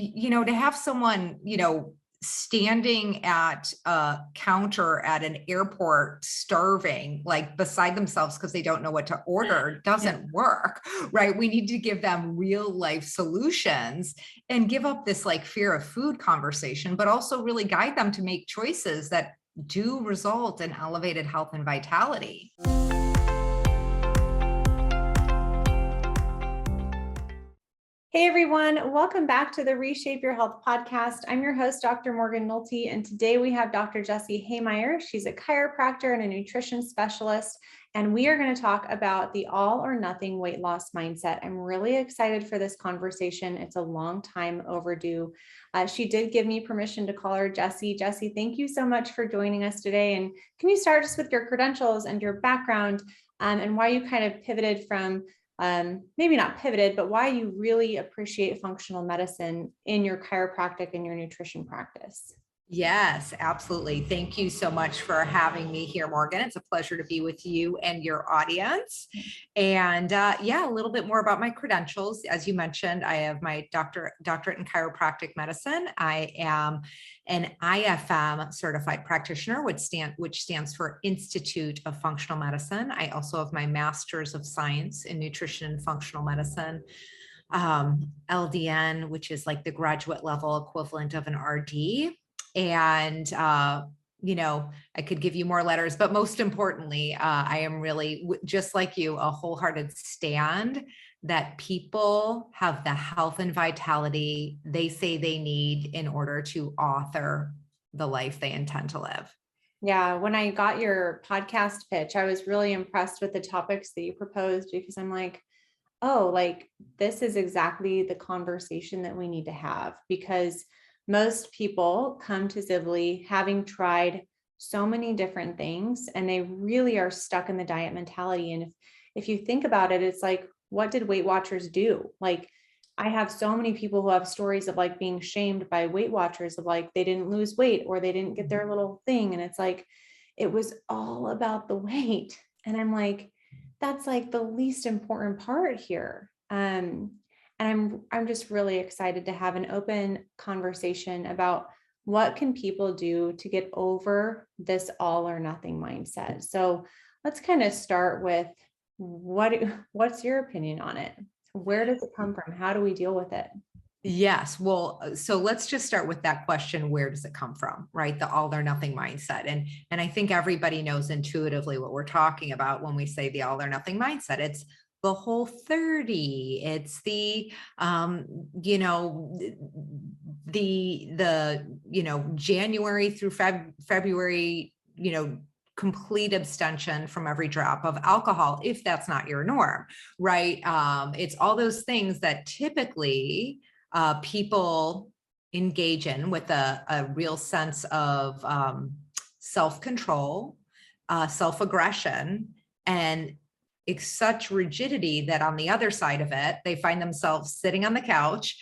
To have someone, standing at a counter at an airport starving, like beside themselves because they don't know what to order, doesn't work, right? We need to give them real life solutions and give up this like fear of food conversation, but also really guide them to make choices that do result in elevated health and vitality. Hey everyone, welcome back to the Reshape Your Health Podcast. I'm your host, Dr. Morgan Nolte, and today we have Dr. Jessica Hehmeyer. She's a chiropractor and a nutrition specialist, and we are going to talk about the all or nothing weight loss mindset. I'm really excited for this conversation. It's a long time overdue. She did give me permission to call her Jessie. Jessie, thank you so much for joining us today. And can you start us with your credentials and your background and why you kind of pivoted from maybe not pivoted, but why you really appreciate functional medicine in your chiropractic and your nutrition practice? Yes, absolutely. Thank you so much for having me here, Morgan. It's a pleasure to be with you and your audience. And a little bit more about my credentials. As you mentioned, I have my doctorate in chiropractic medicine. I am an IFM certified practitioner, which stands for Institute of Functional Medicine. I also have my Master's of Science in Nutrition and Functional Medicine. LDN, which is like the graduate level equivalent of an RD. And, I could give you more letters, but most importantly, I am really, just like you, a wholehearted stand that people have the health and vitality they say they need in order to author the life they intend to live. Yeah, when I got your podcast pitch, I was really impressed with the topics that you proposed because I'm like, oh, like this is exactly the conversation that we need to have, because most people come to Zivli having tried so many different things and they really are stuck in the diet mentality. And if you think about it, it's like, what did Weight Watchers do? Like, I have so many people who have stories of like being shamed by Weight Watchers of like, they didn't lose weight or they didn't get their little thing. And it's like, it was all about the weight. And I'm like, that's like the least important part here. And I'm just really excited to have an open conversation about what can people do to get over this all or nothing mindset. So let's kind of start with what's your opinion on it? Where does it come from? How do we deal with it? Yes. Well, so let's just start with that question. Where does it come from? Right? The all or nothing mindset. And I think everybody knows intuitively what we're talking about when we say the all or nothing mindset. It's the Whole30. It's the, January through February, complete abstention from every drop of alcohol, if that's not your norm, right? It's all those things that typically people engage in with a real sense of self-control, self-aggression, and such rigidity that on the other side of it, they find themselves sitting on the couch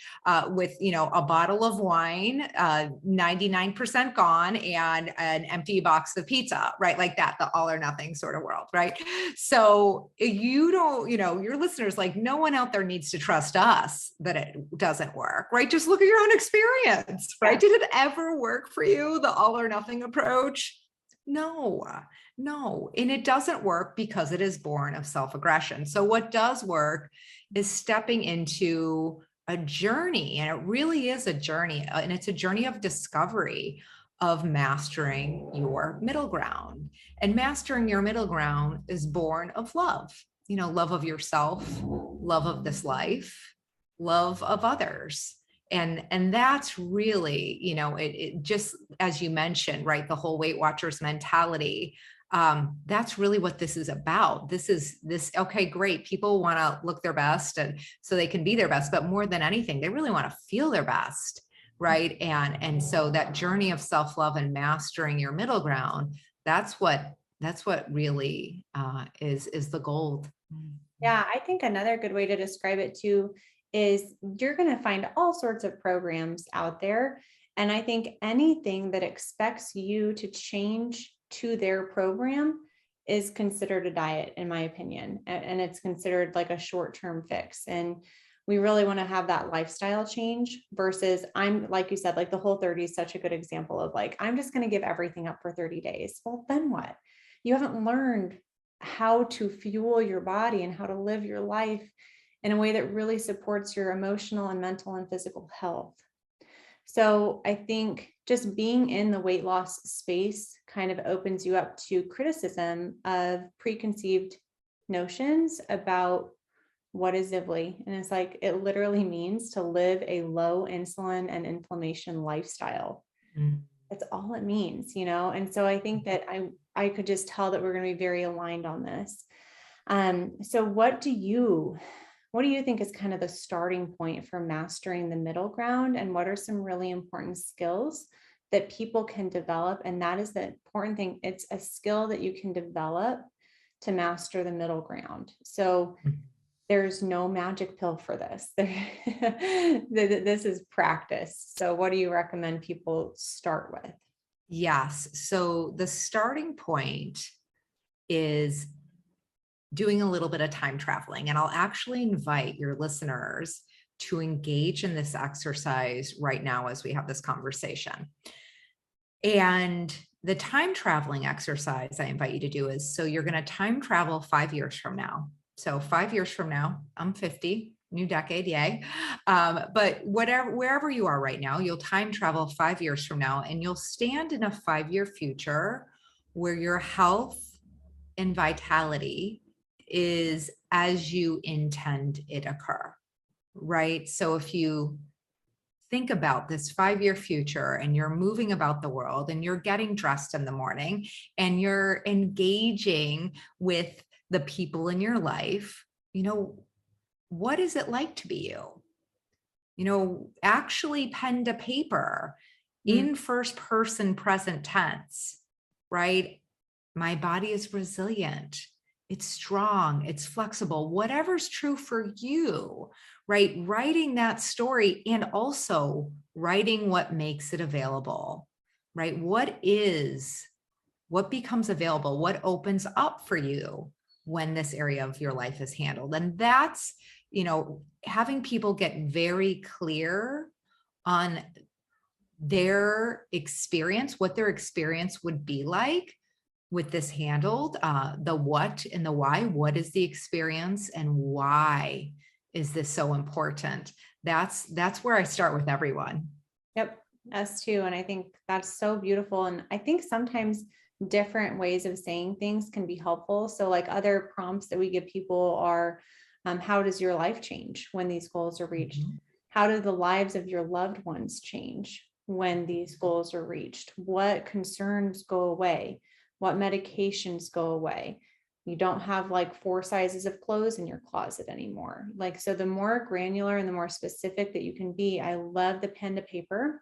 with, a bottle of wine, 99% gone, and an empty box of pizza, right? Like that, the all or nothing sort of world, right? So you don't, your listeners, like no one out there needs to trust us that it doesn't work, right? Just look at your own experience, right? Yeah. Did it ever work for you, the all or nothing approach? No. And it doesn't work because it is born of self-aggression. So what does work is stepping into a journey, and it really is a journey, and it's a journey of discovery of mastering your middle ground. And mastering your middle ground is born of love, love of yourself, love of this life, love of others. And that's really, it just, as you mentioned, right, the whole Weight Watchers mentality. That's really what this is about. Okay, great. People want to look their best and so they can be their best, but more than anything, they really want to feel their best. Right. And so that journey of self-love and mastering your middle ground, that's what really is the gold. Yeah. I think another good way to describe it too is you're going to find all sorts of programs out there. And I think anything that expects you to change to their program is considered a diet, in my opinion. And it's considered like a short-term fix. And we really want to have that lifestyle change versus I'm, like you said, like the Whole30 is such a good example of like, I'm just going to give everything up for 30 days. Well, then what? You haven't learned how to fuel your body and how to live your life in a way that really supports your emotional and mental and physical health. So I think just being in the weight loss space kind of opens you up to criticism of preconceived notions about what is Zivli. And it's like, it literally means to live a low insulin and inflammation lifestyle. That's all it means, you know? And so I think that I could just tell that we're going to be very aligned on this. So what do you think is kind of the starting point for mastering the middle ground? And what are some really important skills that people can develop? And that is the important thing. It's a skill that you can develop to master the middle ground. So there's no magic pill for this. This is practice. So what do you recommend people start with? Yes. So the starting point is doing a little bit of time traveling. And I'll actually invite your listeners to engage in this exercise right now as we have this conversation. And the time traveling exercise I invite you to do is, so you're going to time travel 5 years from now. So 5 years from now, I'm 50, new decade, yay. But wherever you are right now, you'll time travel 5 years from now, and you'll stand in a 5-year future where your health and vitality is as you intend it occur, right? So if you think about this 5-year future and you're moving about the world and you're getting dressed in the morning and you're engaging with the people in your life, you know, what is it like to be you? You know, actually pen to paper in first person present tense, right? My body is resilient. It's strong. It's flexible, whatever's true for you, right? Writing that story and also writing what makes it available, right? What becomes available? What opens up for you when this area of your life is handled? And that's, you know, having people get very clear on their experience, what their experience would be like with this handled, the what and the why. What is the experience and why is this so important? That's where I start with everyone. Yep, us too. And I think that's so beautiful. And I think sometimes different ways of saying things can be helpful. So like other prompts that we give people are, how does your life change when these goals are reached? How do the lives of your loved ones change when these goals are reached? What concerns go away? What medications go away? You don't have like 4 sizes of clothes in your closet anymore. Like, so the more granular and the more specific that you can be. I love the pen to paper.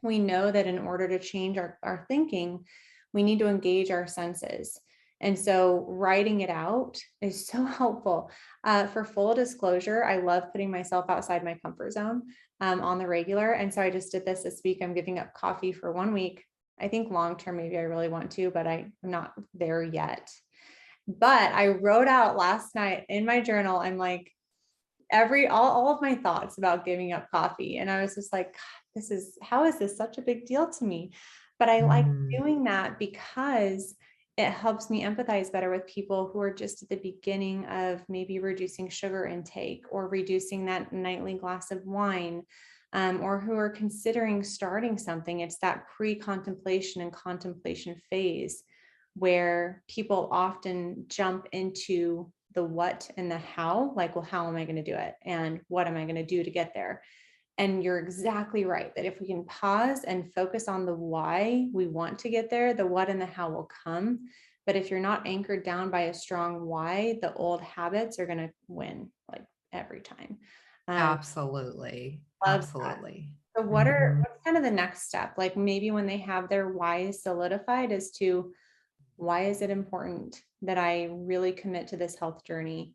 We know that in order to change our thinking, we need to engage our senses. And so writing it out is so helpful. For full disclosure, I love putting myself outside my comfort zone on the regular. And so I just did this week. I'm giving up coffee for 1 week. I think long-term, maybe I really want to, but I'm not there yet. But I wrote out last night in my journal, I'm like, all of my thoughts about giving up coffee. And I was just like, how is this such a big deal to me? But I like doing that because it helps me empathize better with people who are just at the beginning of maybe reducing sugar intake or reducing that nightly glass of wine, or who are considering starting something. It's that pre-contemplation and contemplation phase where people often jump into the what and the how, like, well, how am I going to do it? And what am I going to do to get there? And you're exactly right that if we can pause and focus on the why we want to get there, the what and the how will come. But if you're not anchored down by a strong why, the old habits are going to win like every time. Absolutely. Absolutely. So what's kind of the next step? Like maybe when they have their why solidified as to why is it important that I really commit to this health journey?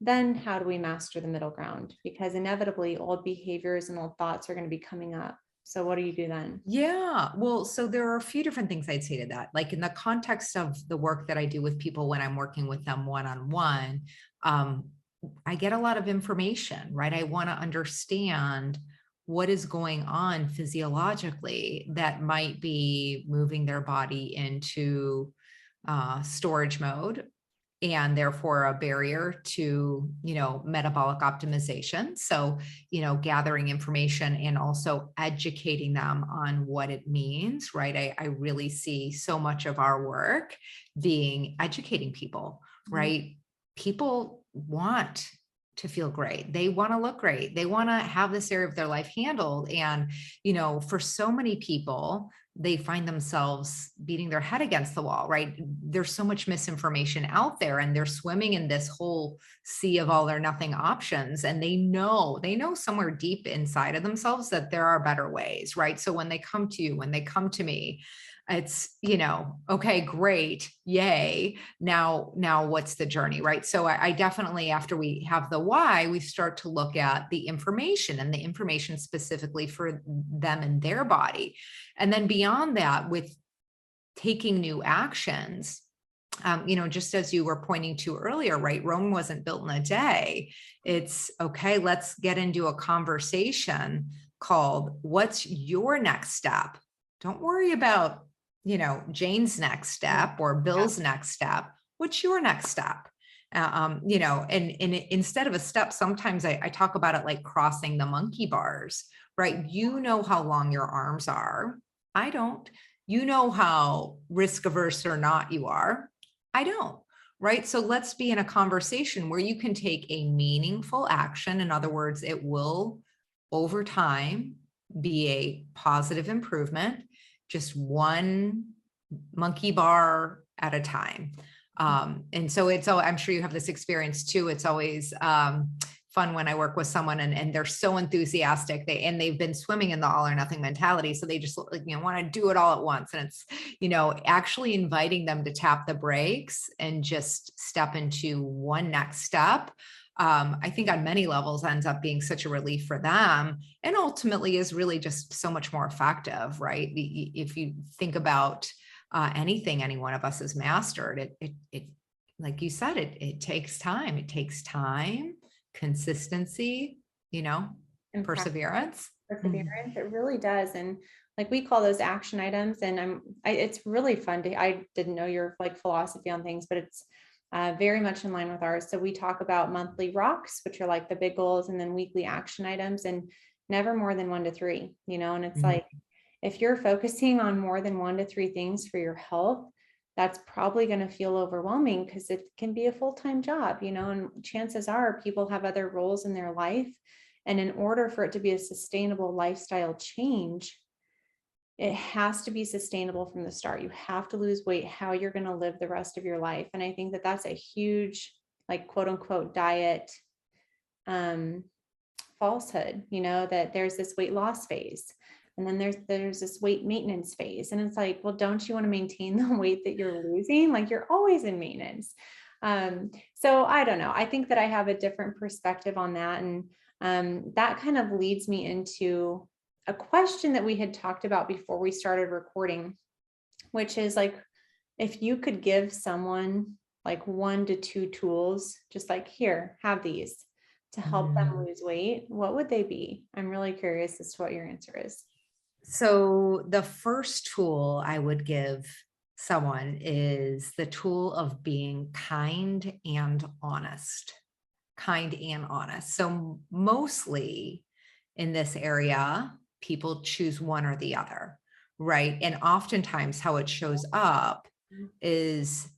Then how do we master the middle ground? Because inevitably old behaviors and old thoughts are going to be coming up. So what do you do then? Yeah, well, so there are a few different things I'd say to that. Like in the context of the work that I do with people when I'm working with them one-on-one, I get a lot of information, right? I want to understand what is going on physiologically that might be moving their body into storage mode, and therefore a barrier to, metabolic optimization. So, gathering information and also educating them on what it means, right? I really see so much of our work being educating people, right? People want to feel great. They want to look great. They want to have this area of their life handled. And, for so many people, they find themselves beating their head against the wall, right? There's so much misinformation out there, and they're swimming in this whole sea of all or nothing options. And they know somewhere deep inside of themselves that there are better ways, right? So when they come to you, when they come to me, it's, okay, great. Yay. Now what's the journey, right? So I definitely, after we have the why, we start to look at the information, and the information specifically for them and their body. And then beyond that, with taking new actions, just as you were pointing to earlier, right? Rome wasn't built in a day. It's okay, let's get into a conversation called, what's your next step? Don't worry about, Jane's next step or Bill's next step. What's your next step? And instead of a step, sometimes I talk about it like crossing the monkey bars, right? You know how long your arms are. I don't. You know how risk averse or not you are. I don't. Right. So let's be in a conversation where you can take a meaningful action. In other words, it will over time be a positive improvement, just one monkey bar at a time. And so I'm sure you have this experience too. It's always fun when I work with someone and they're so enthusiastic, they've been swimming in the all or nothing mentality. So they just, want to do it all at once. And it's, actually inviting them to tap the brakes and just step into one next step. I think on many levels ends up being such a relief for them, and ultimately is really just so much more effective, right? If you think about anything any one of us has mastered, it like you said, it takes time. It takes time, consistency, And perseverance. Perseverance, it really does. And like we call those action items, and it's really fun I didn't know your like philosophy on things, but it's very much in line with ours. So we talk about monthly rocks, which are like the big goals, and then weekly action items, and never more than 1 to 3, and it's like, if you're focusing on more than 1 to 3 things for your health, that's probably going to feel overwhelming because it can be a full-time job, and chances are people have other roles in their life. And in order for it to be a sustainable lifestyle change, it has to be sustainable from the start. You have to lose weight, how you're going to live the rest of your life. And I think that that's a huge, like, quote unquote, diet falsehood, that there's this weight loss phase. And then there's this weight maintenance phase. And it's like, well, don't you want to maintain the weight that you're losing? Like, you're always in maintenance. So I don't know. I think that I have a different perspective on that. And that kind of leads me into a question that we had talked about before we started recording, which is like, if you could give someone like 1 to 2 tools, just like, here, have these to help them lose weight, what would they be? I'm really curious as to what your answer is. So the first tool I would give someone is the tool of being kind and honest. Kind and honest. So mostly in this area, people choose one or the other, right? And oftentimes how it shows up is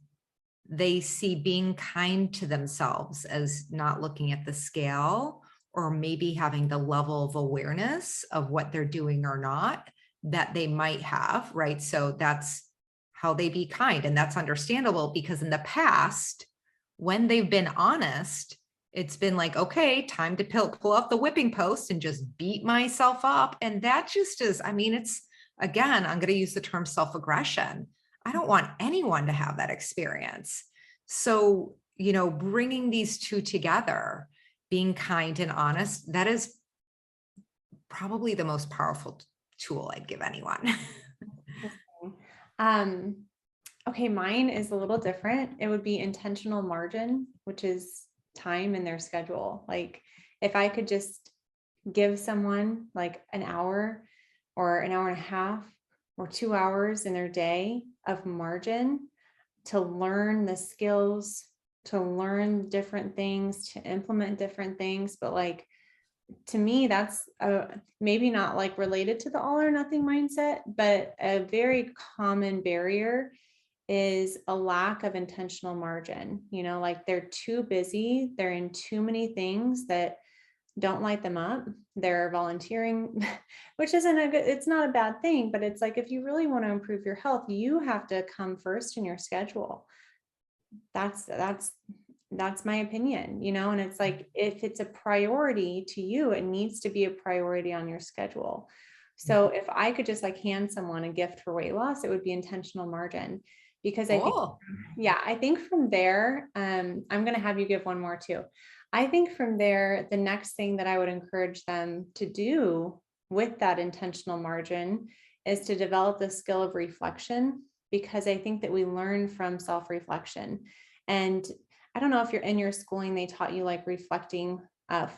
they see being kind to themselves as not looking at the scale, or maybe having the level of awareness of what they're doing or not that they might have, right? So that's how they be kind. And that's understandable because in the past, when they've been honest, it's been like, okay, time to pull out the whipping post and just beat myself up. And that just is, it's, again, I'm going to use the term self-aggression. I don't want anyone to have that experience. So, bringing these two together, being kind and honest, that is probably the most powerful tool I'd give anyone. Okay, mine is a little different. It would be intentional margin, which is time in their schedule. Like if I could just give someone like an hour or an hour and a half or 2 hours in their day of margin to learn the skills, to learn different things, to implement different things. But like, to me, that's maybe not like related to the all or nothing mindset, but a very common barrier is a lack of intentional margin. Like they're too busy. They're in too many things that don't light them up. They're volunteering, which isn't it's not a bad thing, but it's like, if you really want to improve your health, you have to come first in your schedule. That's my opinion, and it's like, if it's a priority to you, it needs to be a priority on your schedule. So if I could just like hand someone a gift for weight loss, it would be intentional margin, because I think from there, I'm going to have you give one more too. I think from there, the next thing that I would encourage them to do with that intentional margin is to develop the skill of reflection, because I think that we learn from self-reflection. And I don't know if you're in your schooling, they taught you like reflecting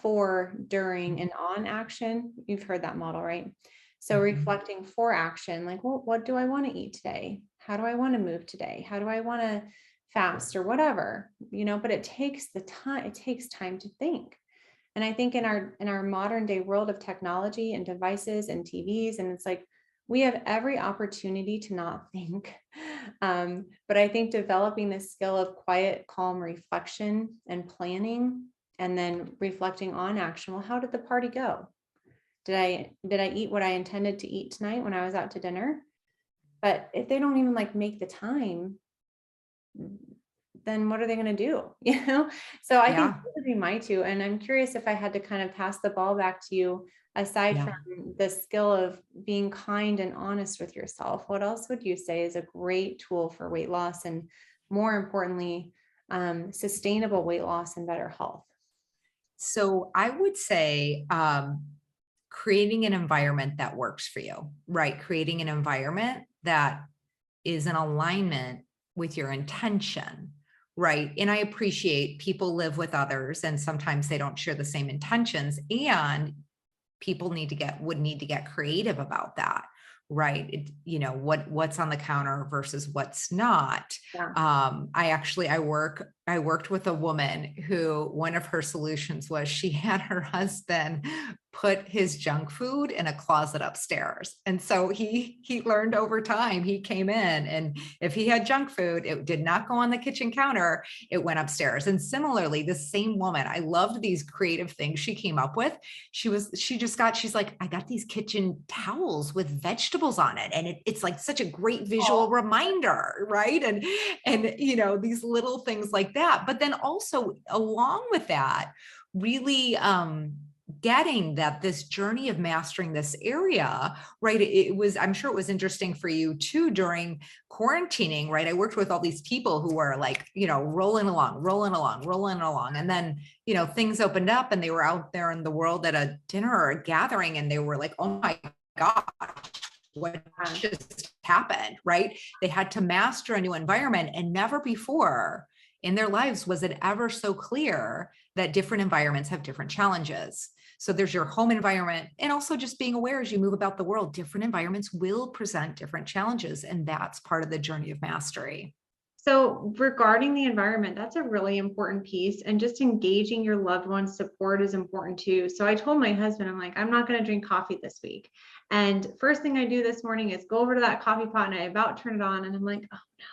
for, during, and on action. You've heard that model, right? So reflecting for action, like, well, what do I want to eat today? How do I want to move today? How do I want to fast or whatever, but it takes time to think. And I think in our modern day world of technology and devices and TVs, and it's like, we have every opportunity to not think. But I think developing this skill of quiet, calm reflection and planning, and then reflecting on action. Well, how did the party go? Did I eat what I intended to eat tonight when I was out to dinner? But if they don't even like make the time, then what are they going to do? So I think that would be my two. And I'm curious if I had to kind of pass the ball back to you, aside from the skill of being kind and honest with yourself, what else would you say is a great tool for weight loss, and more importantly, sustainable weight loss and better health? So I would say, creating an environment that works for you, right? Creating an environment that is in alignment with your intention, right? And I appreciate people live with others, and sometimes they don't share the same intentions, and people would need to get creative about that, right? What's on the counter versus what's not. I worked with a woman who, one of her solutions was she had her husband put his junk food in a closet upstairs. And so he learned over time. He came in, and if he had junk food, it did not go on the kitchen counter, it went upstairs. And similarly, the same woman, I loved these creative things she came up with. She's like, I got these kitchen towels with vegetables on it. And it's like such a great visual reminder, right? And these little things like that. But then also along with that, really, getting that this journey of mastering this area, right? I'm sure it was interesting for you too during quarantining, right? I worked with all these people who were like, rolling along. And then, things opened up and they were out there in the world at a dinner or a gathering, and they were like, oh my gosh, what just happened, right? They had to master a new environment, and never before in their lives was it ever so clear that different environments have different challenges. So there's your home environment, and also just being aware as you move about the world, different environments will present different challenges. And that's part of the journey of mastery. So regarding the environment, that's a really important piece, and just engaging your loved one's support is important too. So I told my husband, I'm like, I'm not going to drink coffee this week. And first thing I do this morning is go over to that coffee pot, and I about turn it on, and I'm like, oh no.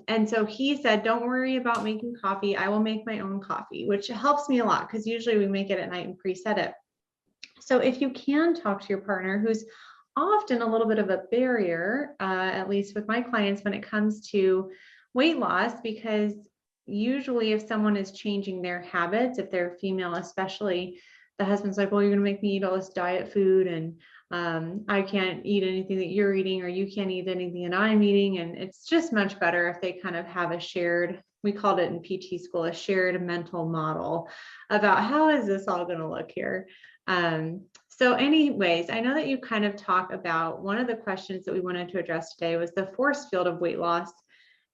And so he said, don't worry about making coffee. I will make my own coffee, which helps me a lot, because usually we make it at night and preset it. So if you can talk to your partner, who's often a little bit of a barrier, at least with my clients, when it comes to weight loss, because usually if someone is changing their habits, if they're female especially, the husband's like, well, you're going to make me eat all this diet food, and I can't eat anything that you're eating, or you can't eat anything that I'm eating. And it's just much better if they kind of have a shared, we called it in PT school, a shared mental model about how is this all going to look here. So anyways, I know that you kind of talk about, one of the questions that we wanted to address today was the force field of weight loss.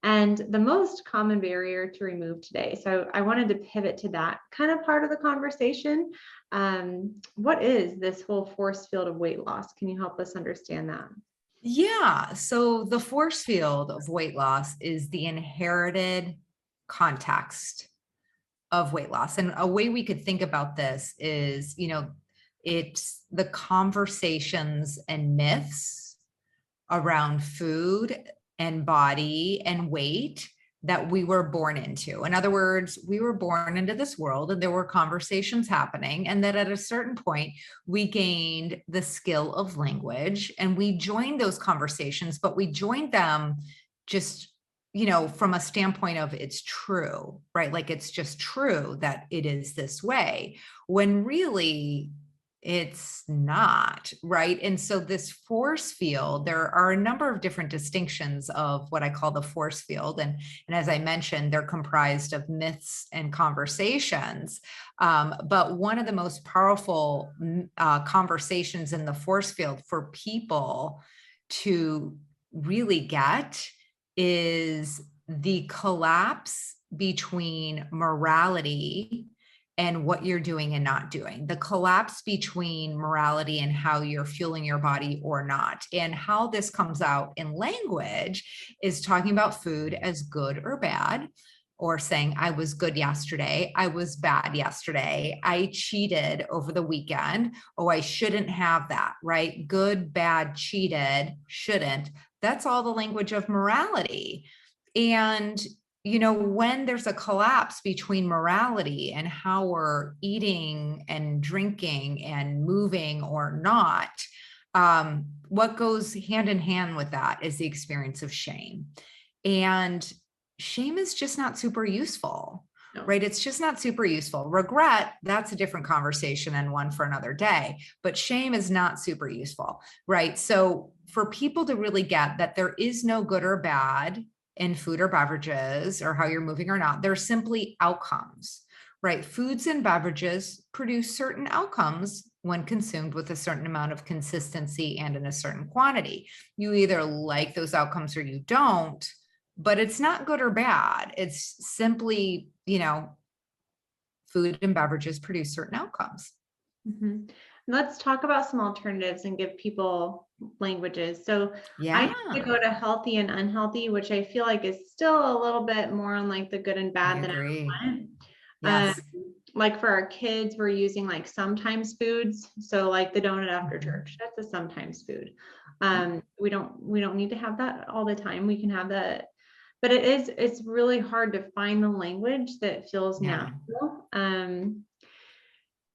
and the most common barrier to remove today. So I wanted to pivot to that kind of part of the conversation. What is this whole force field of weight loss? Can you help us understand that? Yeah. So the force field of weight loss is the inherited context of weight loss. And a way we could think about this is, it's the conversations and myths around food and body and weight that we were born into. In other words, we were born into this world and there were conversations happening, and that at a certain point we gained the skill of language and we joined those conversations, but we joined them just, from a standpoint of it's true, right? Like it's just true that it is this way, when really it's not, right? And so this force field, there are a number of different distinctions of what I call the force field. And as I mentioned, they're comprised of myths and conversations. But one of the most powerful conversations in the force field for people to really get is the collapse between morality and what you're doing and not doing, the collapse between morality and how you're fueling your body or not. And how this comes out in language is talking about food as good or bad, or saying, I was good yesterday, I was bad yesterday, I cheated over the weekend, oh, I shouldn't have that, right? Good, bad, cheated, shouldn't. That's all the language of morality. And when there's a collapse between morality and how we're eating and drinking and moving or not, what goes hand in hand with that is the experience of shame. And shame is just not super useful, right? It's just not super useful. Regret, that's a different conversation and one for another day, but shame is not super useful, right? So for people to really get that there is no good or bad in food or beverages or how you're moving or not, they're simply outcomes, right? Foods and beverages produce certain outcomes when consumed with a certain amount of consistency and in a certain quantity. You either like those outcomes or you don't, but it's not good or bad. It's simply, food and beverages produce certain outcomes. Mm-hmm. Let's talk about some alternatives and give people languages. So I have to go to healthy and unhealthy, which I feel like is still a little bit more on like the good and bad than I want. Yes. Like for our kids, we're using like sometimes foods. So like the donut after church, that's a sometimes food. We don't need to have that all the time. We can have that, but it's really hard to find the language that feels natural.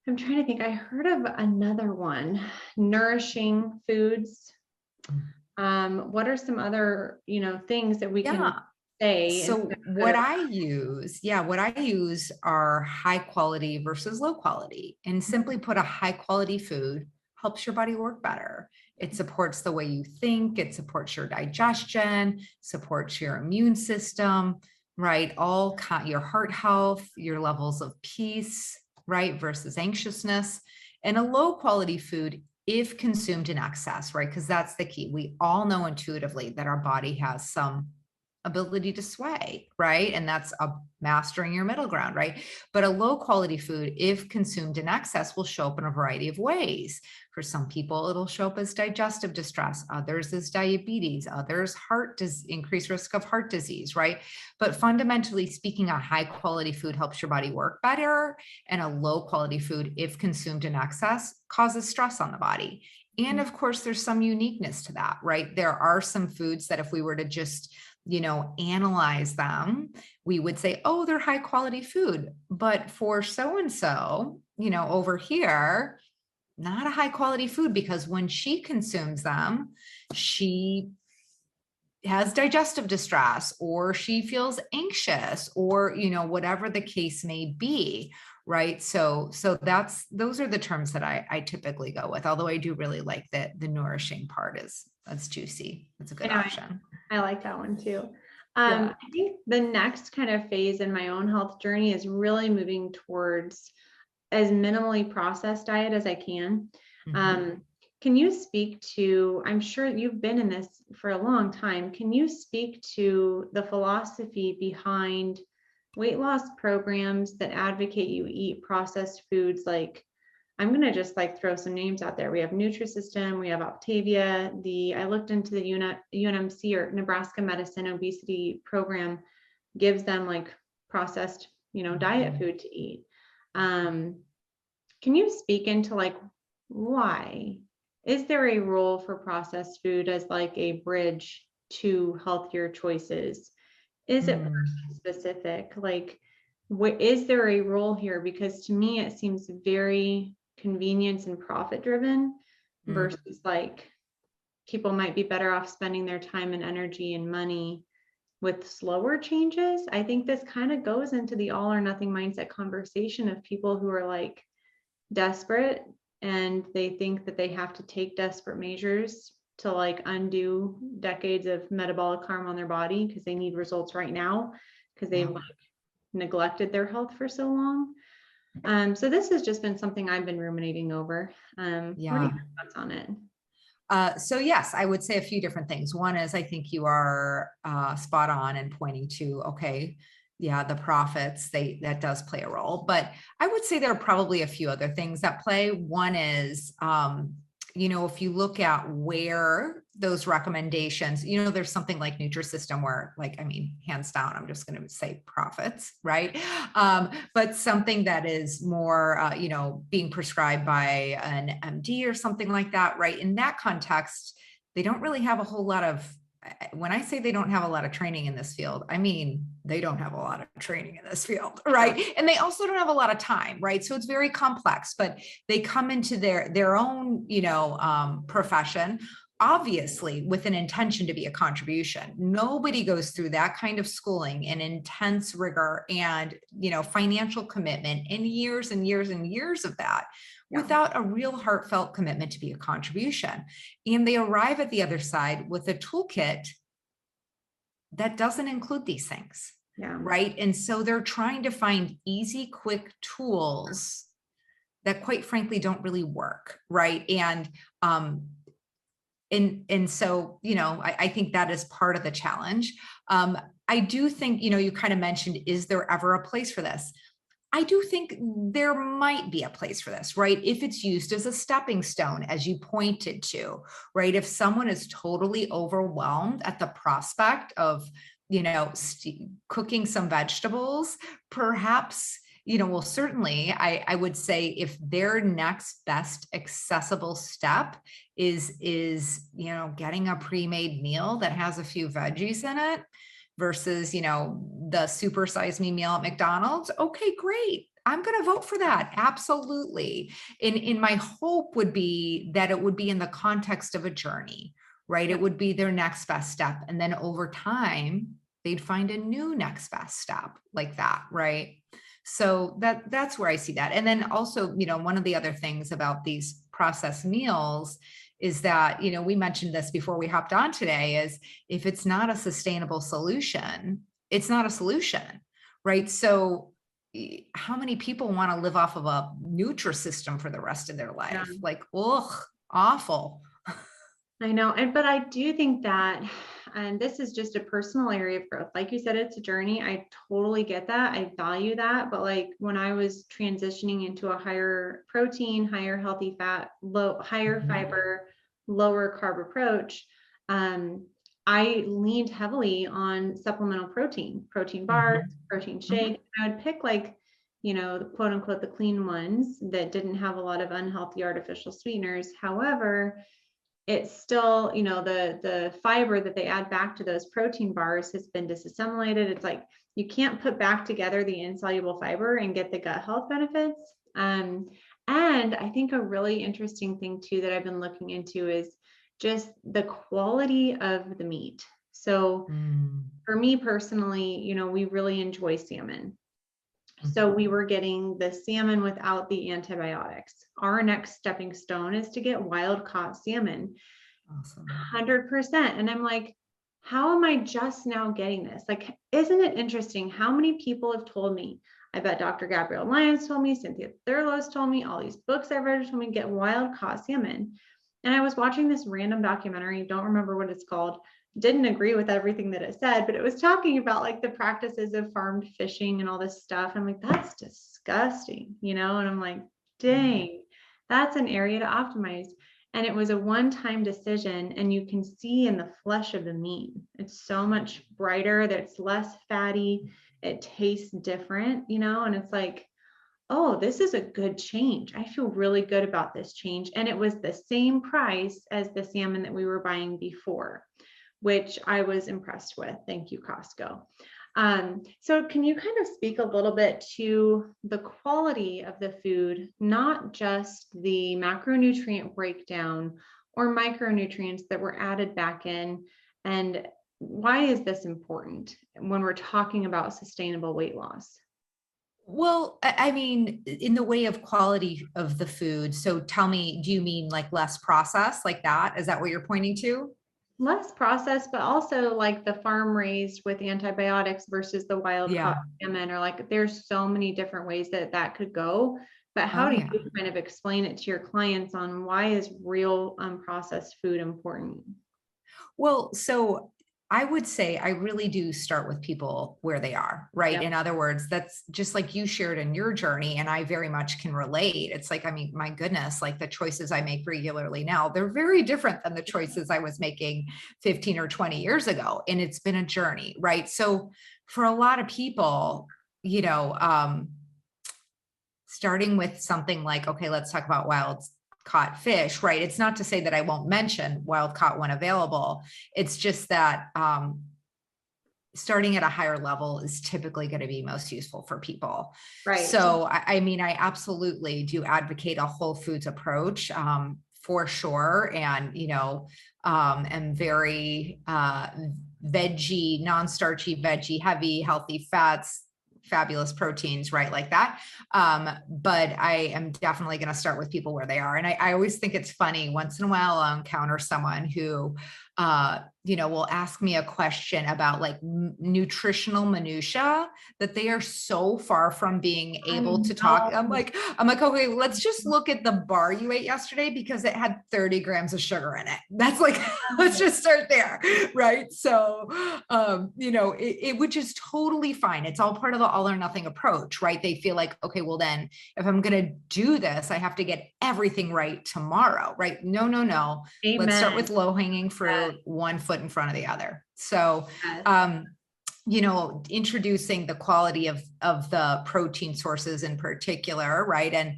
I'm trying to think. I heard of another one, nourishing foods. What are some other, things that we can say? So what I use are high quality versus low quality. And simply put, a high quality food helps your body work better. It supports the way you think. It supports your digestion, supports your immune system, right? Your heart health, your levels of peace, right? Versus anxiousness. And a low quality food, if consumed in excess, right? Because that's the key. We all know intuitively that our body has some ability to sway, right? And that's mastering your middle ground, right? But a low quality food, if consumed in excess, will show up in a variety of ways. For some people, it'll show up as digestive distress, others as diabetes, others increased risk of heart disease, right? But fundamentally speaking, a high quality food helps your body work better, and a low quality food, if consumed in excess, causes stress on the body. And of course, there's some uniqueness to that, right? There are some foods that if we were to just analyze them, we would say, oh, they're high quality food. But for so-and-so, over here, not a high quality food, because when she consumes them, she has digestive distress, or she feels anxious, or, whatever the case may be. Right. So those are the terms that I typically go with, although I do really like the nourishing part that's juicy. It's a good option. I like that one too. I think the next kind of phase in my own health journey is really moving towards as minimally processed diet as I can. Can you speak to, I'm sure you've been in this for a long time. Can you speak to the philosophy behind weight loss programs that advocate you eat processed foods? Like, I'm going to just like throw some names out there. We have Nutrisystem, we have Optavia. I looked into the UNMC, or Nebraska Medicine Obesity Program, gives them like processed, diet food to eat. Can you speak into like, why? Is there a role for processed food as like a bridge to healthier choices? Is it person specific? Like, is there a role here? Because to me, it seems very convenience and profit driven versus like people might be better off spending their time and energy and money with slower changes. I think this kind of goes into the all or nothing mindset conversation of people who are like desperate, and they think that they have to take desperate measures to like undo decades of metabolic harm on their body because they need results right now because they've like neglected their health for so long. So this has just been something I've been ruminating over. What are your thoughts on it? So yes, I would say a few different things. One is, I think you are spot on in pointing to, okay, yeah, the profits, that does play a role, but I would say there are probably a few other things that play. One is, if you look at where those recommendations, there's something like Nutrisystem where, like, I mean, hands down, I'm just going to say profits, right? But something that is more, being prescribed by an MD or something like that, right? In that context, they don't really have a whole lot of, when I say they don't have a lot of training in this field, I mean, they don't have a lot of training in this field, right? And they also don't have a lot of time, right? So it's very complex, but they come into their own, profession, obviously with an intention to be a contribution. Nobody goes through that kind of schooling and intense rigor and, financial commitment and years and years and years of that without a real heartfelt commitment to be a contribution. And they arrive at the other side with a toolkit that doesn't include these things. Right. And so they're trying to find easy, quick tools that quite frankly don't really work. Right. And so, I think that is part of the challenge. I do think, you kind of mentioned, is there ever a place for this? I do think there might be a place for this, right? If it's used as a stepping stone, as you pointed to, right? If someone is totally overwhelmed at the prospect of, cooking some vegetables, perhaps, well, certainly I would say if their next best accessible step is, getting a pre-made meal that has a few veggies in it, versus, the super size me meal at McDonald's. Okay, great. I'm going to vote for that. Absolutely. And my hope would be that it would be in the context of a journey, right? It would be their next best step. And then over time, they'd find a new next best step like that, right? So that's where I see that. And then also, one of the other things about these processed meals is that, we mentioned this before we hopped on today, is if it's not a sustainable solution, it's not a solution, right? So how many people want to live off of a Nutrisystem for the rest of their life? Like, ugh, awful. I know. But I do think that, and this is just a personal area of growth. Like you said, it's a journey. I totally get that. I value that. But like when I was transitioning into a higher protein, higher healthy fat, higher fiber, lower carb approach, I leaned heavily on supplemental protein bars, protein shake. I would pick like, the quote unquote, the clean ones that didn't have a lot of unhealthy artificial sweeteners. However, it's still, the fiber that they add back to those protein bars has been disassimilated. It's like, you can't put back together the insoluble fiber and get the gut health benefits. And I think a really interesting thing too, that I've been looking into is just the quality of the meat. So for me personally, we really enjoy salmon. So we were getting the salmon without the antibiotics. Our next stepping stone is to get wild caught salmon. Awesome. 100%. And I'm like, how am I just now getting this? Like, isn't it interesting how many people have told me? I bet Dr. Gabrielle Lyons told me, Cynthia Thurlow's told me, all these books I've read told me, get wild caught salmon. And I was watching this random documentary, don't remember what it's called, didn't agree with everything that it said, but it was talking about like the practices of farmed fishing and all this stuff. I'm like, that's disgusting, and I'm like, dang, that's an area to optimize. And it was a one-time decision, and you can see in the flesh of the meat, it's so much brighter, that it's less fatty, it tastes different, and it's like, oh, this is a good change. I feel really good about this change. And it was the same price as the salmon that we were buying before, which I was impressed with. Thank you, Costco. So can you kind of speak a little bit to the quality of the food, not just the macronutrient breakdown or micronutrients that were added back in, and why is this important when we're talking about sustainable weight loss? Well, I mean, in the way of quality of the food. So tell me, do you mean like less processed like that? Is that what you're pointing to? Less processed, but also like the farm raised with antibiotics versus the wild caught Yeah. salmon, or like there's so many different ways that that could go. But how Oh, do yeah. you kind of explain it to your clients on why is real unprocessed food important? Well, so I would say I really do start with people where they are, right? Yep. In other words, that's just like you shared in your journey, and I very much can relate. It's like, I mean, my goodness, like the choices I make regularly now, they're very different than the choices I was making 15 or 20 years ago. And it's been a journey, right? So for a lot of people, you know, starting with something like, okay, let's talk about wild caught fish, right? It's not to say that I won't mention wild caught when available. It's just that starting at a higher level is typically going to be most useful for people. Right. So, I mean, I absolutely do advocate a whole foods approach for sure. And, am very veggie, non-starchy, veggie, heavy, healthy fats, fabulous proteins, right? Like that. But I am definitely going to start with people where they are. And I always think it's funny, once in a while I'll encounter someone who, will ask me a question about like nutritional minutia that they are so far from being able to talk. I'm like, okay, let's just look at the bar you ate yesterday because it had 30 grams of sugar in it. That's like, let's just start there. Right. So, which is totally fine. It's all part of the all or nothing approach, right? They feel like, okay, well then if I'm going to do this, I have to get everything right tomorrow. Right. No. Amen. Let's start with low hanging fruit, one foot in front of the other. So, Yes. Introducing the quality of the protein sources in particular, right? And,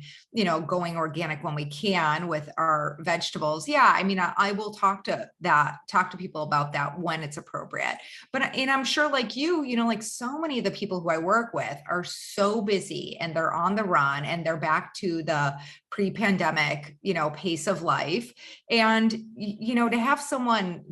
going organic when we can with our vegetables. Yeah. I mean, I will talk to people about that when it's appropriate. And I'm sure like you, like so many of the people who I work with are so busy and they're on the run and they're back to the pre-pandemic, pace of life. And, to have someone,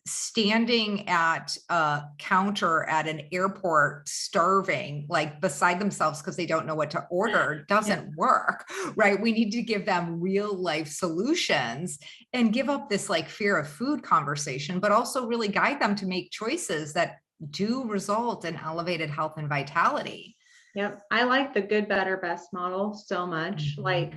standing at a counter at an airport starving, like beside themselves because they don't know what to order, doesn't work, right? We need to give them real life solutions and give up this like fear of food conversation, but also really guide them to make choices that do result in elevated health and vitality. Yep. I like the good, better, best model so much. Like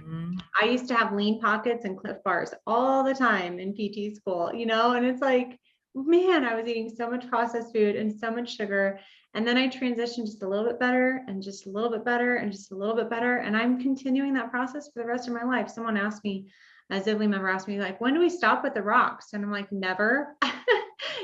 I used to have lean pockets and Cliff bars all the time in PT school, and it's like, man, I was eating so much processed food and so much sugar. And then I transitioned just a little bit better and just a little bit better and just a little bit better. And I'm continuing that process for the rest of my life. Someone asked me, a Zivli member asked me, like, when do we stop with the rocks? And I'm like, never.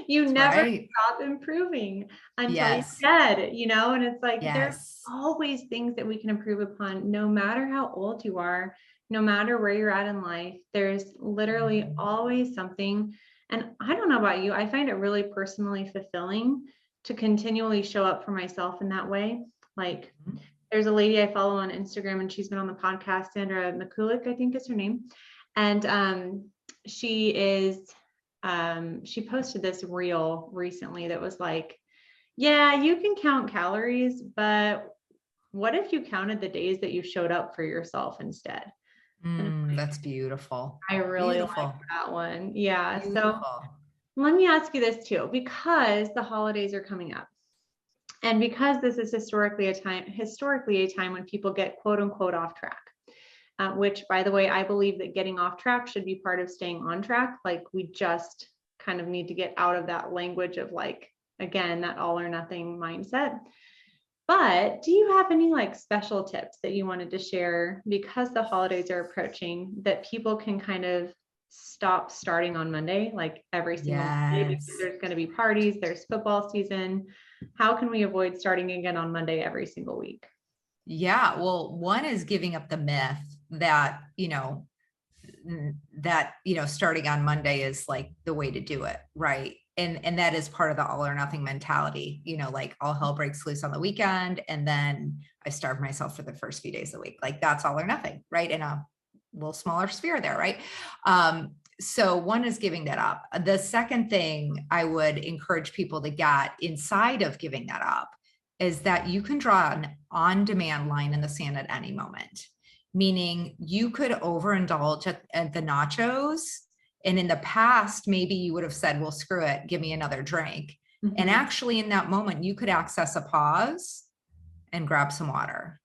You That's never right. stop improving until Yes. you're dead, and it's like, there's Yes. always things that we can improve upon, no matter how old you are, no matter where you're at in life. There's literally always something. And I don't know about you, I find it really personally fulfilling to continually show up for myself in that way. Like there's a lady I follow on Instagram and she's been on the podcast, Sandra McCulloch, I think is her name. And she posted this reel recently that was like, yeah, you can count calories, but what if you counted the days that you showed up for yourself instead? That's beautiful. I really like that one. Yeah. So let me ask you this too, because the holidays are coming up and because this is historically a time when people get quote unquote off track. which, by the way, I believe that getting off track should be part of staying on track. Like, we just kind of need to get out of that language of like, again, that all or nothing mindset. But do you have any like special tips that you wanted to share, because the holidays are approaching, that people can kind of stop starting on Monday, like every single Monday, because there's going to be parties, there's football season. How can we avoid starting again on Monday every single week? Yeah, well, one is giving up the myth that, starting on Monday is like the way to do it, right? And that is part of the all or nothing mentality, like all hell breaks loose on the weekend, and then I starve myself for the first few days of the week. Like, that's all or nothing, right? In a little smaller sphere there, right? So one is giving that up. The second thing I would encourage people to get inside of giving that up is that you can draw an on-demand line in the sand at any moment. Meaning you could overindulge at the nachos. And in the past, maybe you would have said, well, screw it, give me another drink. Mm-hmm. And actually in that moment, you could access a pause and grab some water,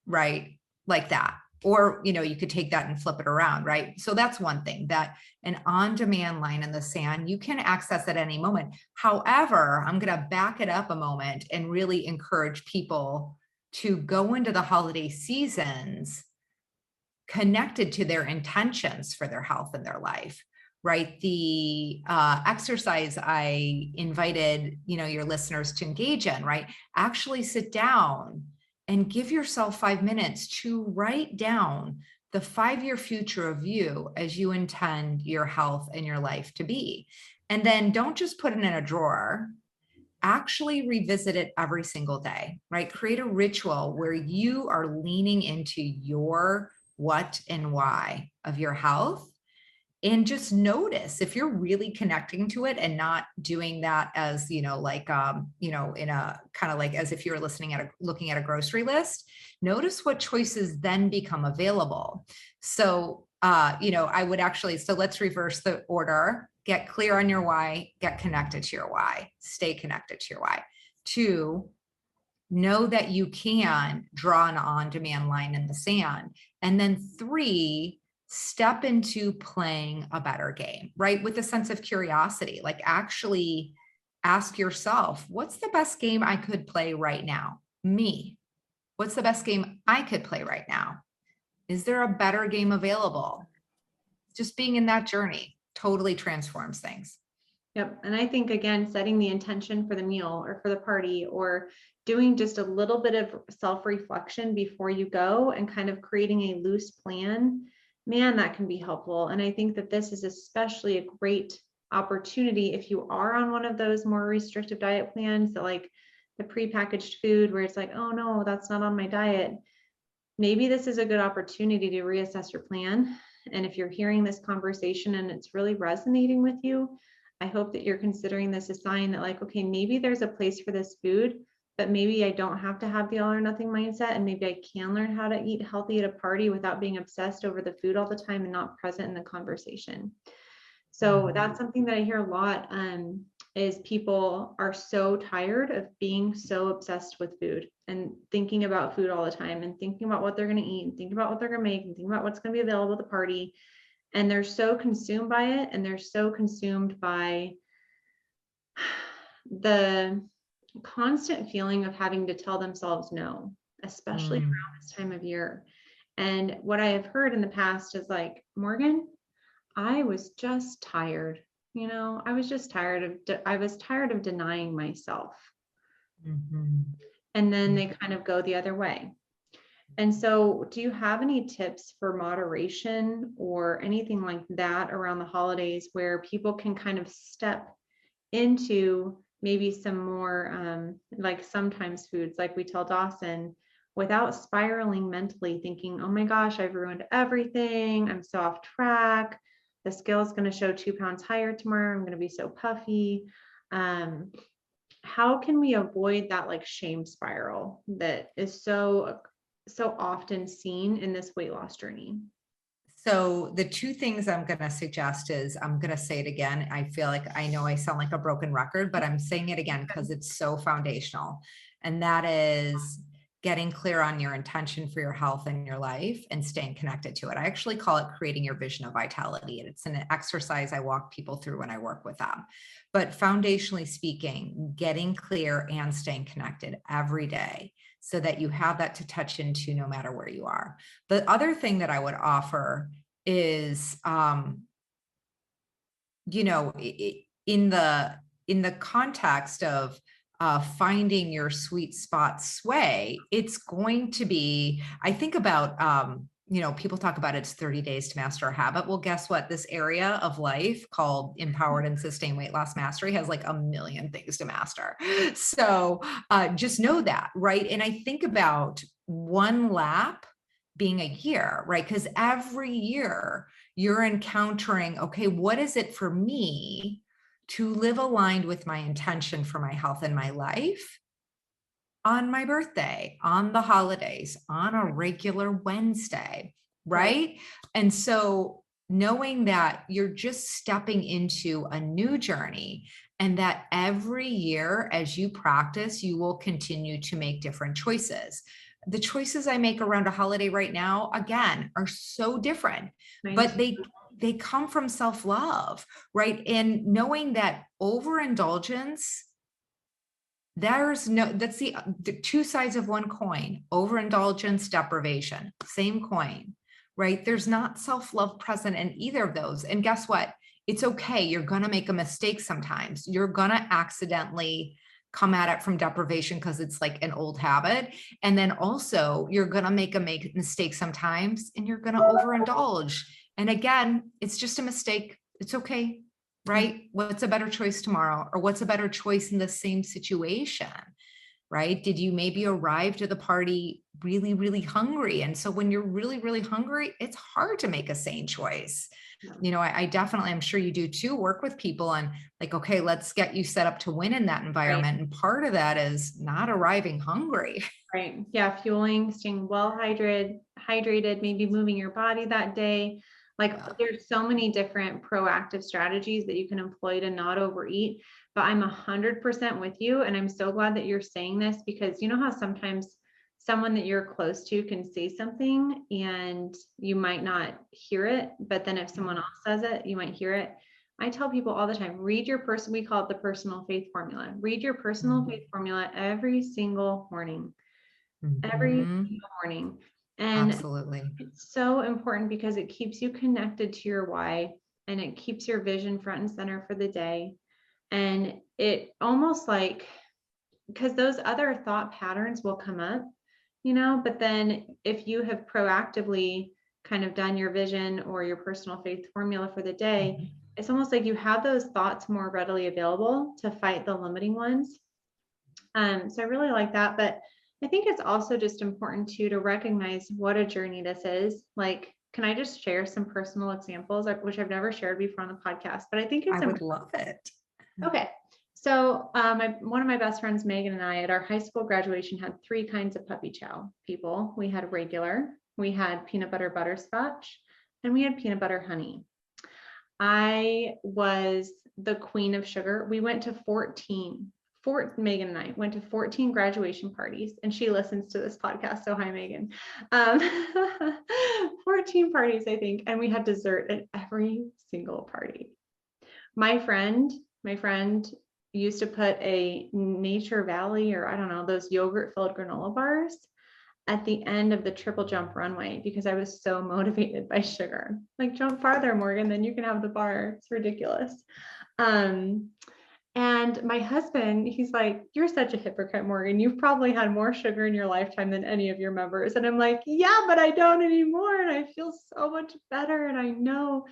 right? Like that. Or, you could take that and flip it around, right? So that's one thing, that an on-demand line in the sand, you can access at any moment. However, I'm going to back it up a moment and really encourage people to go into the holiday seasons connected to their intentions for their health and their life, right? The exercise I invited, your listeners to engage in, right? Actually sit down and give yourself 5 minutes to write down the 5-year future of you as you intend your health and your life to be. And then don't just put it in a drawer, actually revisit it every single day, right? Create a ritual where you are leaning into your what and why of your health. And just notice if you're really connecting to it and not doing that as, in a kind of like as if you're looking at a grocery list, notice what choices then become available. So, I would actually, so let's reverse the order, get clear on your why, get connected to your why, stay connected to your why. 2, know that you can draw an on-demand line in the sand. And then 3, step into playing a better game, right? With a sense of curiosity, like actually ask yourself, what's the best game I could play right now? Me. What's the best game I could play right now? Is there a better game available? Just being in that journey totally transforms things. Yep. And I think, again, setting the intention for the meal or for the party, or doing just a little bit of self-reflection before you go and kind of creating a loose plan, man, that can be helpful. And I think that this is especially a great opportunity if you are on one of those more restrictive diet plans, that like the prepackaged food where it's like, oh no, that's not on my diet. Maybe this is a good opportunity to reassess your plan. And if you're hearing this conversation and it's really resonating with you, I hope that you're considering this a sign that like, okay, maybe there's a place for this food, but maybe I don't have to have the all or nothing mindset. And maybe I can learn how to eat healthy at a party without being obsessed over the food all the time and not present in the conversation. So that's something that I hear a lot, is people are so tired of being so obsessed with food and thinking about food all the time and thinking about what they're going to eat and thinking about what they're going to make and thinking about what's going to be available at the party. And they're so consumed by it. And they're so consumed by the constant feeling of having to tell themselves no, especially around this time of year. And what I have heard in the past is like, Morgan, I was just tired. I was just tired of denying myself. Mm-hmm. And then they kind of go the other way. And so do you have any tips for moderation or anything like that around the holidays where people can kind of step into maybe some more like sometimes foods, like we tell Dawson, without spiraling mentally thinking, oh my gosh, I've ruined everything. I'm so off track. The scale is going to show 2 pounds higher tomorrow. I'm going to be so puffy. How can we avoid that like shame spiral that is so often seen in this weight loss journey? So the 2 things I'm going to suggest is, I'm going to say it again. I feel like I know I sound like a broken record, but I'm saying it again because it's so foundational. And that is getting clear on your intention for your health and your life and staying connected to it. I actually call it creating your vision of vitality. And it's an exercise I walk people through when I work with them. But foundationally speaking, getting clear and staying connected every day so that you have that to touch into no matter where you are. The other thing that I would offer is, in the context of finding your sweet spot sway, it's going to be, I think about, people talk about it's 30 days to master a habit. Well, guess what? This area of life called empowered and sustained weight loss mastery has like a million things to master. So just know that, right? And I think about one lap being a year, right? Because every year you're encountering, okay, what is it for me to live aligned with my intention for my health and my life on my birthday, on the holidays, on a regular Wednesday, right? And so knowing that you're just stepping into a new journey and that every year as you practice, you will continue to make different choices. The choices I make around a holiday right now, again, are so different, but they come from self-love, right? And knowing that overindulgence, that's the two sides of one coin. Overindulgence, deprivation, same coin, right? There's not self-love present in either of those. And guess what? It's okay. You're going to make a mistake sometimes. You're going to accidentally come at it from deprivation because it's like an old habit. And then also you're going to make a mistake sometimes and you're going to overindulge. And again, it's just a mistake. It's okay, right? What's a better choice tomorrow? Or what's a better choice in the same situation, right? Did you maybe arrive to the party really, really hungry? And so when you're really, really hungry, it's hard to make a sane choice. I definitely, I'm sure you do too, work with people on like, okay, let's get you set up to win in that environment. Right. And part of that is not arriving hungry. Right. Yeah. Fueling, staying well hydrated, maybe moving your body that day. There's so many different proactive strategies that you can employ to not overeat, but I'm 100% with you. And I'm so glad that you're saying this because you know how sometimes someone that you're close to can say something and you might not hear it, but then if someone else says it, you might hear it. I tell people all the time, we call it the personal faith formula. Read your personal faith formula every single morning, every single morning. And absolutely, it's so important because it keeps you connected to your why and it keeps your vision front and center for the day. And it almost like, because those other thought patterns will come up, but then if you have proactively kind of done your vision or your personal faith formula for the day, it's almost like you have those thoughts more readily available to fight the limiting ones. So I really like that, but I think it's also just important too to recognize what a journey this is. Like, can I just share some personal examples, which I've never shared before on the podcast, but I think I would love it. Okay. So one of my best friends, Megan, and I at our high school graduation had 3 kinds of puppy chow people. We had regular, we had peanut butter butterscotch, and we had peanut butter honey. I was the queen of sugar. We went to Megan and I went to 14 graduation parties, and she listens to this podcast. So hi, Megan. 14 parties, I think. And we had dessert at every single party. My friend used to put a Nature Valley, or I don't know, those yogurt filled granola bars at the end of the triple jump runway because I was so motivated by sugar. Like, jump farther, Morgan, then you can have the bar. It's ridiculous. And my husband, he's like, you're such a hypocrite, Morgan. You've probably had more sugar in your lifetime than any of your members. And I'm like, yeah, but I don't anymore. And I feel so much better. And I know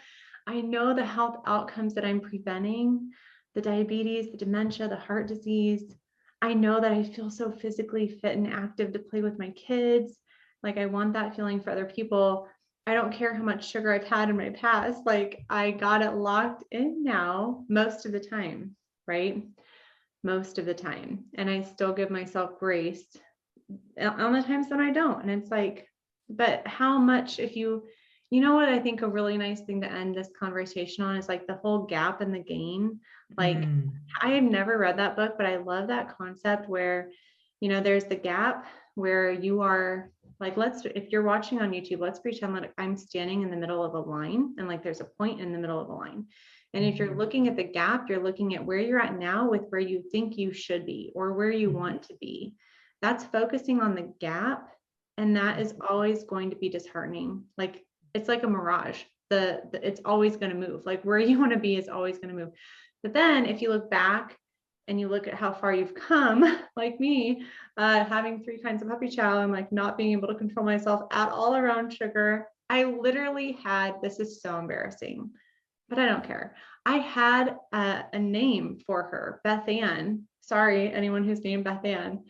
the health outcomes that I'm preventing, the diabetes, the dementia, the heart disease. I know that I feel so physically fit and active to play with my kids. Like, I want that feeling for other people. I don't care how much sugar I've had in my past. Like, I got it locked in now most of the time, right? Most of the time. And I still give myself grace on the times when I don't. And it's like, but how much, if you know what I think a really nice thing to end this conversation on is like the whole gap and the gain. Like, I have never read that book, but I love that concept where, there's the gap where you are like, if you're watching on YouTube, let's pretend like I'm standing in the middle of a line and like there's a point in the middle of a line. And if you're looking at the gap, you're looking at where you're at now with where you think you should be or where you want to be. That's focusing on the gap. And that is always going to be disheartening. Like it's like a mirage. It's always going to move. Like where you want to be is always going to move. But then if you look back and you look at how far you've come, like me, having 3 kinds of puppy chow and like not being able to control myself at all around sugar. I literally this is so embarrassing, but I don't care. I had a name for her, Beth Ann. Sorry, anyone who's named Beth Ann.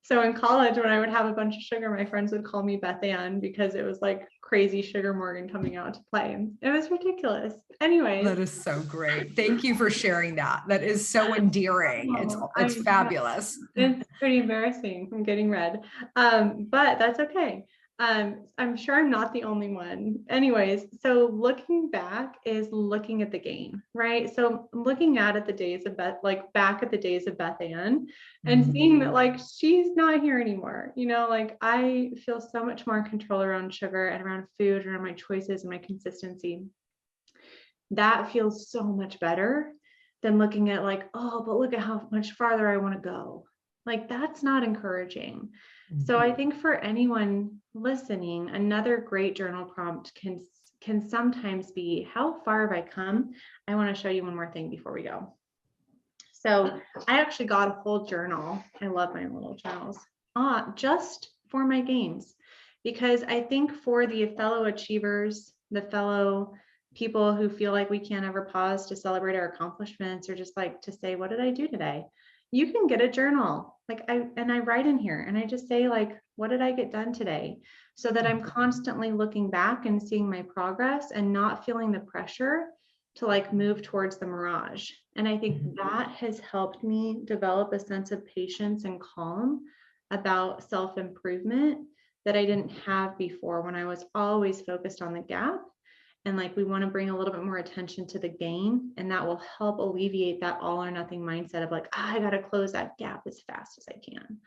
So in college, when I would have a bunch of sugar, my friends would call me Beth Ann because it was like crazy Sugar Morgan coming out to play. It was ridiculous. Anyways. That is so great. Thank you for sharing that. That is so endearing. It's fabulous. It's pretty embarrassing. I'm getting red. But that's okay. I'm sure I'm not the only one. Anyways, so looking back is looking at the gain, right? So looking at the days of Beth, like back at the days of Beth Ann and seeing that like she's not here anymore, like I feel so much more in control around sugar and around food, around my choices and my consistency. That feels so much better than looking at like, oh, but look at how much farther I want to go. Like that's not encouraging. So I think for anyone listening, another great journal prompt can sometimes be, how far have I come? I want to show you one more thing before we go. So I actually got a whole journal. I love my little journals, just for my gains, because I think for the fellow achievers, the fellow people who feel like we can't ever pause to celebrate our accomplishments or just like to say, what did I do today? You can get a journal. I write in here and I just say like, what did I get done today? So that I'm constantly looking back and seeing my progress and not feeling the pressure to like move towards the mirage. And I think that has helped me develop a sense of patience and calm about self-improvement that I didn't have before when I was always focused on the gap. And like, we want to bring a little bit more attention to the gain, and that will help alleviate that all or nothing mindset of like, I got to close that gap as fast as I can.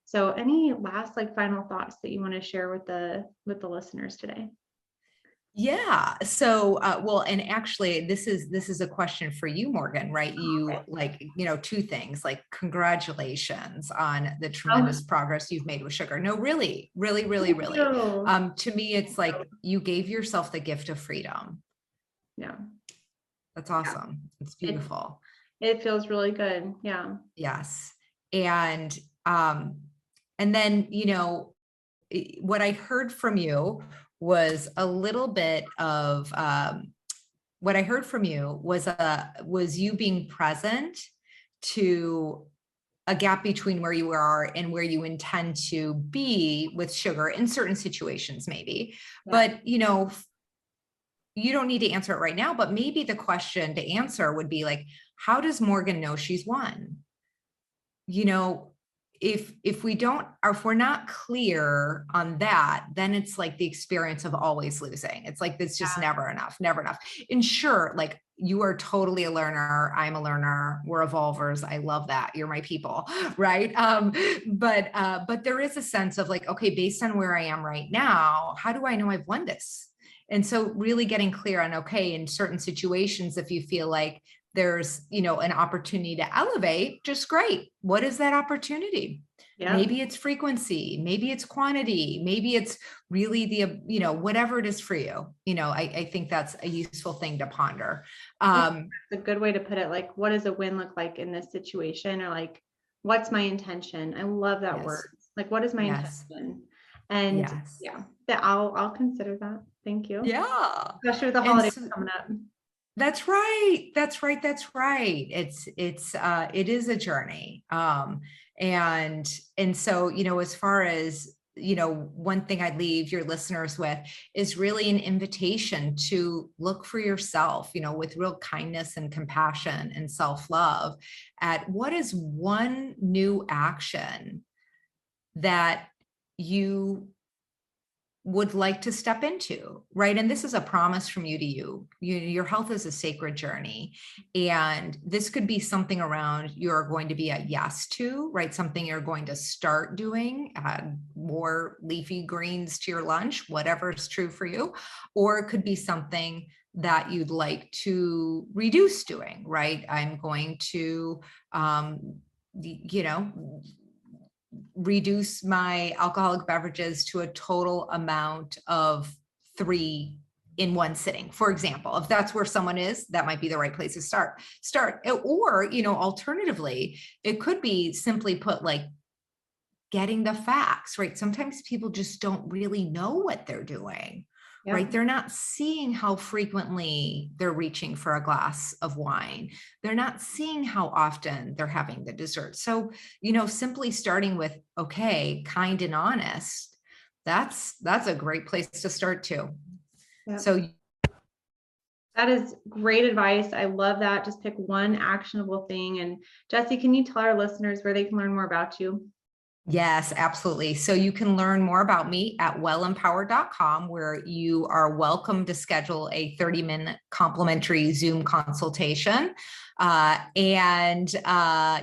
So any last like final thoughts that you want to share with the listeners today? Yeah. So, well, and actually this is a question for you, Morgan, right? You like, 2 things, like congratulations on the tremendous progress you've made with sugar. No, really, really, really, really. To me, it's like you gave yourself the gift of freedom. Yeah. That's awesome. It's beautiful. It feels really good. Yeah. Yes. And then, what I heard from you was a little bit of what I heard from you was you being present to a gap between where you are and where you intend to be with sugar in certain situations, maybe. Yeah. But you don't need to answer it right now, but maybe the question to answer would be like, how does Morgan know she's won? If we're not clear on that, then it's like the experience of always losing. It's like, it's just never enough. And sure, like you are totally a learner. I'm a learner. We're evolvers. I love that. You're my people. Right. But there is a sense of like, okay, based on where I am right now, how do I know I've won this? And so really getting clear on, okay, in certain situations, if you feel like there's, an opportunity to elevate, just great. What is that opportunity? Yeah. Maybe it's frequency, maybe it's quantity, maybe it's really the, whatever it is for you. I think that's a useful thing to ponder. That's a good way to put it. Like, what does a win look like in this situation? Or like, what's my intention? I love that word. Like, what is my intention? And I'll consider that. Thank you. Yeah. Especially with the holidays coming up. That's right. It is a journey. And so, as far as, one thing I'd leave your listeners with is really an invitation to look for yourself, with real kindness and compassion and self-love at what is one new action that you would like to step into, right? And this is a promise from you to you. Your health is a sacred journey. And this could be something around you're going to be a yes to, right? Something you're going to start doing, add more leafy greens to your lunch, whatever is true for you. Or it could be something that you'd like to reduce doing, right? I'm going to, reduce my alcoholic beverages to a total amount of 3 in one sitting. For example, if that's where someone is, that might be the right place to start. Or, alternatively, it could be simply put, like, getting the facts, right? Sometimes people just don't really know what they're doing. Yep. Right? They're not seeing how frequently they're reaching for a glass of wine. They're not seeing how often they're having the dessert. So, simply starting with, okay, kind and honest, that's a great place to start too. Yep. So that is great advice. I love that. Just pick one actionable thing. And Jessie, can you tell our listeners where they can learn more about you? Yes, absolutely. So you can learn more about me at wellempowered.com, where you are welcome to schedule a 30-minute complimentary Zoom consultation. And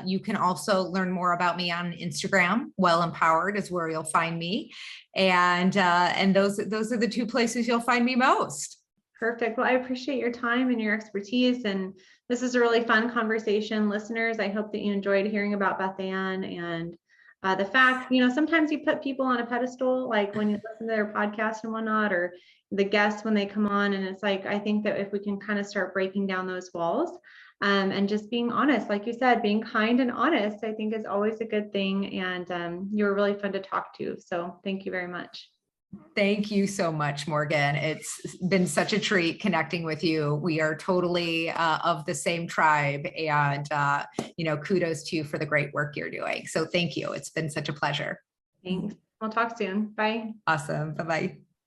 you can also learn more about me on Instagram. Well Empowered is where you'll find me. And those are the 2 places you'll find me most. Perfect. Well, I appreciate your time and your expertise. And this is a really fun conversation. Listeners, I hope that you enjoyed hearing about Beth Ann and the fact, sometimes you put people on a pedestal, like when you listen to their podcast and whatnot, or the guests when they come on. And it's like, I think that if we can kind of start breaking down those walls and just being honest, like you said, being kind and honest, I think is always a good thing. And you're really fun to talk to. So thank you very much. Thank you so much, Morgan. It's been such a treat connecting with you. We are totally of the same tribe, and kudos to you for the great work you're doing. So thank you. It's been such a pleasure. Thanks. We'll talk soon. Bye. Awesome. Bye-bye.